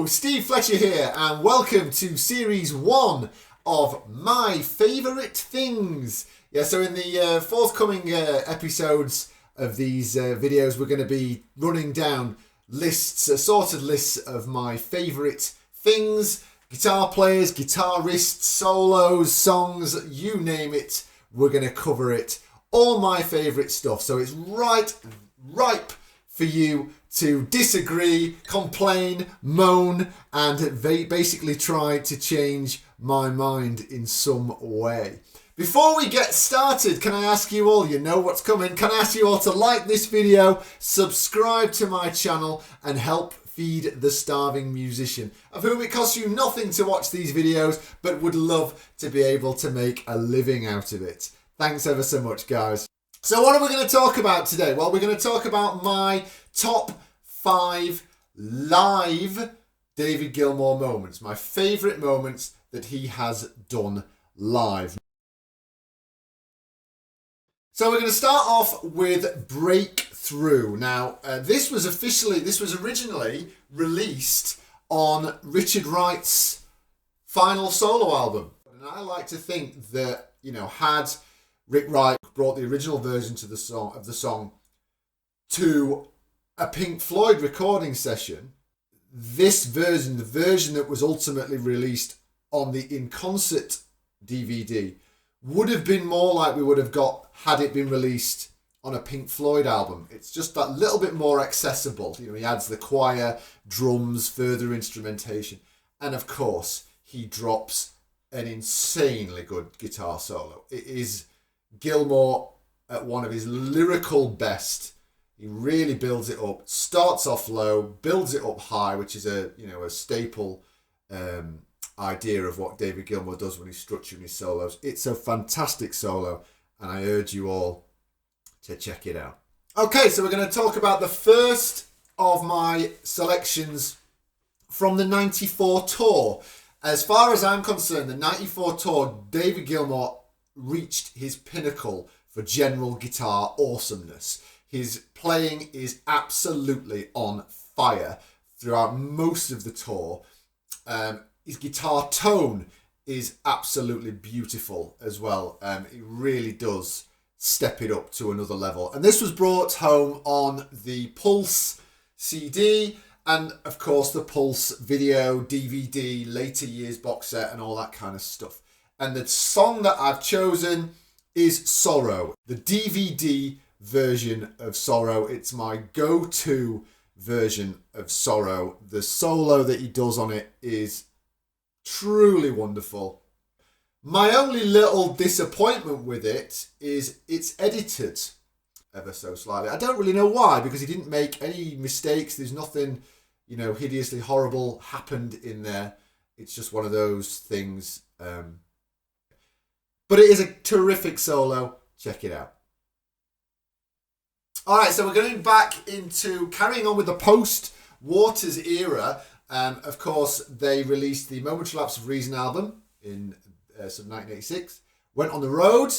Hello, Steve Fletcher here, and welcome to Series 1 of My Favourite Things. Yeah, so in the forthcoming episodes of these videos, we're going to be running down lists, assorted lists of my favourite things, guitar players, guitarists, solos, songs, you name it, we're going to cover it. All my favourite stuff, so it's ripe for you to disagree, complain, moan, and basically try to change my mind in some way. Before we get started, can I ask you all, you know what's coming, can I ask you all to like this video, subscribe to my channel, and help feed the starving musician, of whom it costs you nothing to watch these videos, but would love to be able to make a living out of it. Thanks ever so much, guys. So what are we going to talk about today? Well, we're going to talk about my top 5 live David Gilmour moments, my favourite moments that he has done live. So we're going to start off with Breakthrough. Now, this was originally released on Richard Wright's final solo album. And I like to think that, had Rick Wright brought the original version to the song to a Pink Floyd recording session, this version, the version that was ultimately released on the In Concert DVD, would have been more like we would have got had it been released on a Pink Floyd album. It's just that little bit more accessible. He adds the choir, drums, further instrumentation, and of course he drops an insanely good guitar solo. It is Gilmour at one of his lyrical best. He really builds it up, starts off low, builds it up high, which is a staple idea of what David Gilmour does when he's structuring his solos. It's a fantastic solo, and I urge you all to check it out. Okay, so we're going to talk about the first of my selections from the 94 tour. As far as I'm concerned, the 94 tour, David Gilmour reached his pinnacle for general guitar awesomeness. His playing is absolutely on fire throughout most of the tour. His guitar tone is absolutely beautiful as well. It really does step it up to another level. And this was brought home on the Pulse CD and, of course, the Pulse video, DVD, later years box set and all that kind of stuff. And the song that I've chosen is Sorrow, the DVD version of Sorrow. It's my go-to version of Sorrow. The solo that he does on it is truly wonderful. My only little disappointment with it is it's edited ever so slightly. I don't really know why, because he didn't make any mistakes. There's nothing, hideously horrible happened in there. It's just one of those things. But it is a terrific solo. Check it out. All right, so we're going back into carrying on with the post-Waters era. Of course, they released the Momentary Lapse of Reason album in 1986. Went on the road.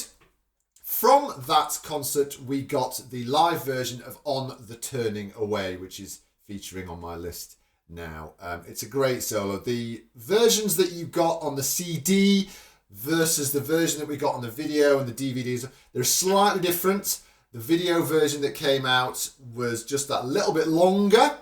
From that concert, we got the live version of On the Turning Away, which is featuring on my list now. It's a great solo. The versions that you got on the CD versus the version that we got on the video and the DVDs, they're slightly different. The video version that came out was just that little bit longer.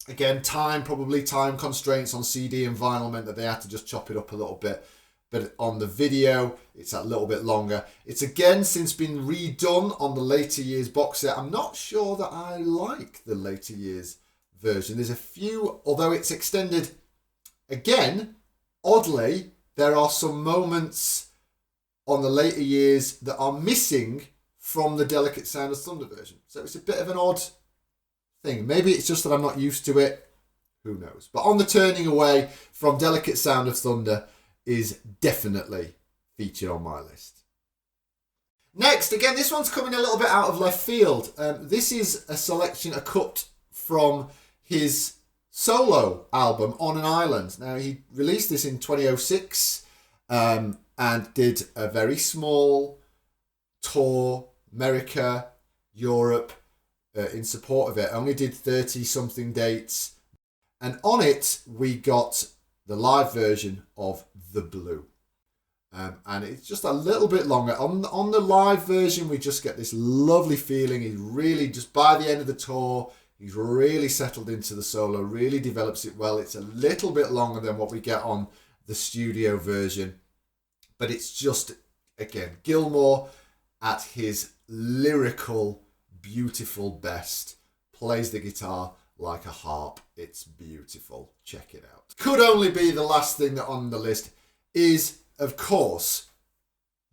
Again, time constraints on CD and vinyl meant that they had to just chop it up a little bit. But on the video, it's that little bit longer. It's again since been redone on the later years box set. I'm not sure that I like the later years version. There's a few, although it's extended. Again, oddly, there are some moments on the later years that are missing from the Delicate Sound of Thunder version. So it's a bit of an odd thing. Maybe it's just that I'm not used to it. Who knows? But On the Turning Away from Delicate Sound of Thunder is definitely featured on my list. Next, again, this one's coming a little bit out of left field. This is a selection, a cut from his solo album, On an Island. Now, he released this in 2006 and did a very small tour, America, Europe, in support of it. Only did 30-something dates. And on it, we got the live version of The Blue. And it's just a little bit longer. On the live version, we just get this lovely feeling. He's really, just by the end of the tour, he's really settled into the solo, really develops it well. It's a little bit longer than what we get on the studio version. But it's just, again, Gilmour at his lyrical, beautiful best. Plays the guitar like a harp. It's beautiful. Check it out. Could only be the last thing that on the list is, of course,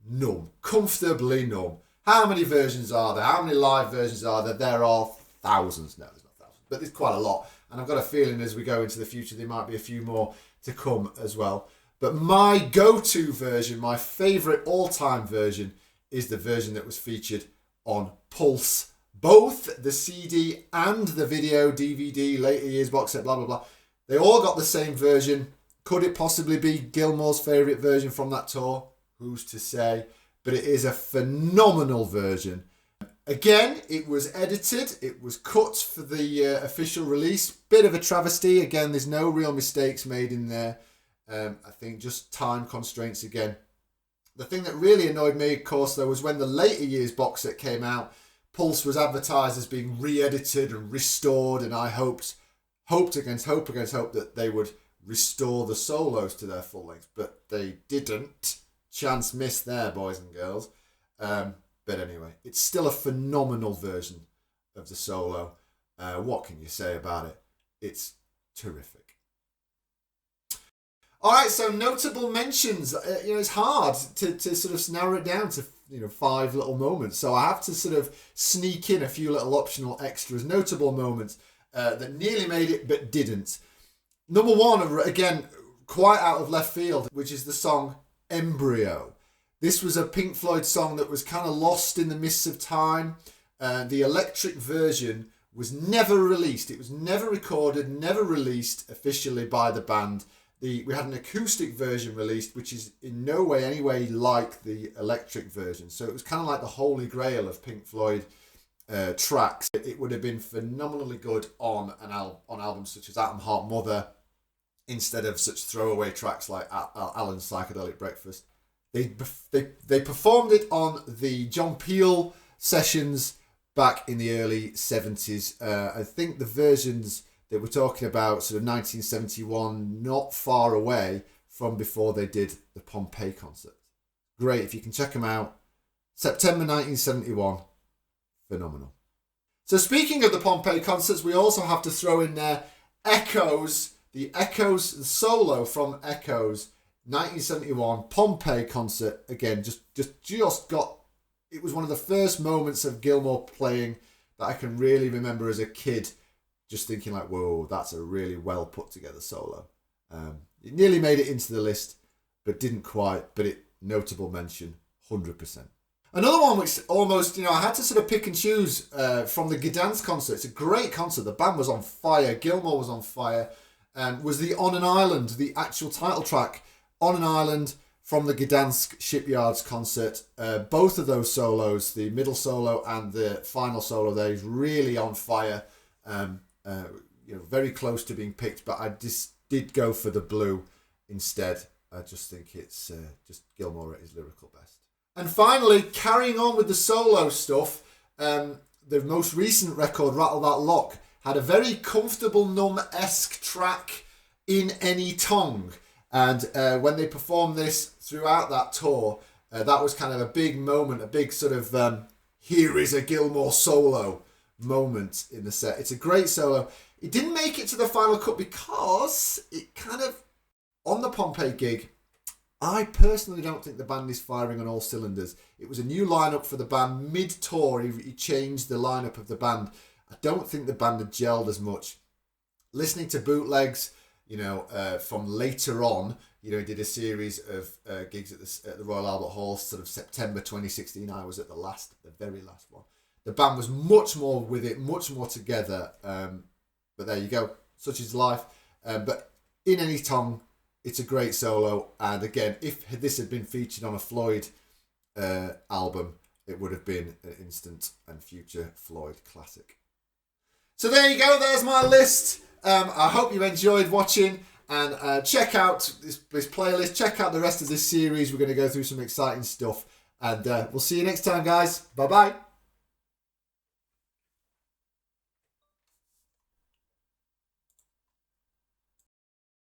Numb. Comfortably Numb. How many versions are there? How many live versions are there? There are thousands. No, there's not thousands, but there's quite a lot. And I've got a feeling as we go into the future, there might be a few more to come as well. But my go-to version, my favourite all-time version, is the version that was featured on Pulse. Both the CD and the video, DVD, later years box set, blah, blah, blah. They all got the same version. Could it possibly be Gilmour's favourite version from that tour? Who's to say? But it is a phenomenal version. Again, it was edited. It was cut for the official release. Bit of a travesty. Again, there's no real mistakes made in there. I think just time constraints again. The thing that really annoyed me, of course, though, was when the later years box set came out, Pulse was advertised as being re-edited and restored, and I hoped against hope that they would restore the solos to their full length, but they didn't. Chance missed there, boys and girls. But anyway, it's still a phenomenal version of the solo. What can you say about it? It's terrific. All right, so notable mentions. It's hard to sort of narrow it down to 5 little moments. So I have to sort of sneak in a few little optional extras, notable moments that nearly made it but didn't. Number one, again, quite out of left field, which is the song Embryo. This was a Pink Floyd song that was kind of lost in the mists of time. The electric version was never released. It was never recorded, never released officially by the band. We had an acoustic version released, which is in no way, anyway, like the electric version. So it was kind of like the holy grail of Pink Floyd tracks. It would have been phenomenally good on albums such as Atom Heart Mother, instead of such throwaway tracks like Alan's Psychedelic Breakfast. They performed it on the John Peel sessions back in the early 70s. I think the versions that we're talking about, sort of 1971, not far away from before they did the Pompeii concert. Great, if you can check them out. September 1971, phenomenal. So speaking of the Pompeii concerts, we also have to throw in there Echoes, the solo from Echoes, 1971 Pompeii concert. Again, just got, it was one of the first moments of Gilmour playing that I can really remember as a kid, just thinking like, whoa, that's a really well put together solo. It nearly made it into the list, but didn't quite, but it notable mention, 100%. Another one which almost, I had to sort of pick and choose from the Gdansk concert. It's a great concert. The band was on fire. Gilmour was on fire. Was the On an Island, the actual title track, On an Island from the Gdansk Shipyards concert. Both of those solos, the middle solo and the final solo there, is really on fire. Very close to being picked, but I just did go for the Blue instead. I just think it's just Gilmour at his lyrical best. And finally, carrying on with the solo stuff, the most recent record, Rattle That Lock, had a very comfortable Numb-esque track, In Any Tongue. And when they performed this throughout that tour, that was kind of a big moment, a big sort of, here is a Gilmour solo moment in the set. It's a great solo. It didn't make it to the final cut because it kind of, on the Pompeii gig, I personally don't think the band is firing on all cylinders. It was a new lineup for the band. Mid-tour, he changed the lineup of the band. I don't think the band had gelled as much. Listening to Bootlegs, from later on, he did a series of gigs at the Royal Albert Hall, sort of September 2016. I was at the very last one. The band was much more with it, much more together. But there you go. Such is life. But In Any Tongue, it's a great solo. And again, if this had been featured on a Floyd album, it would have been an instant and future Floyd classic. So there you go. There's my list. I hope you enjoyed watching. And check out this playlist. Check out the rest of this series. We're going to go through some exciting stuff. And we'll see you next time, guys. Bye-bye.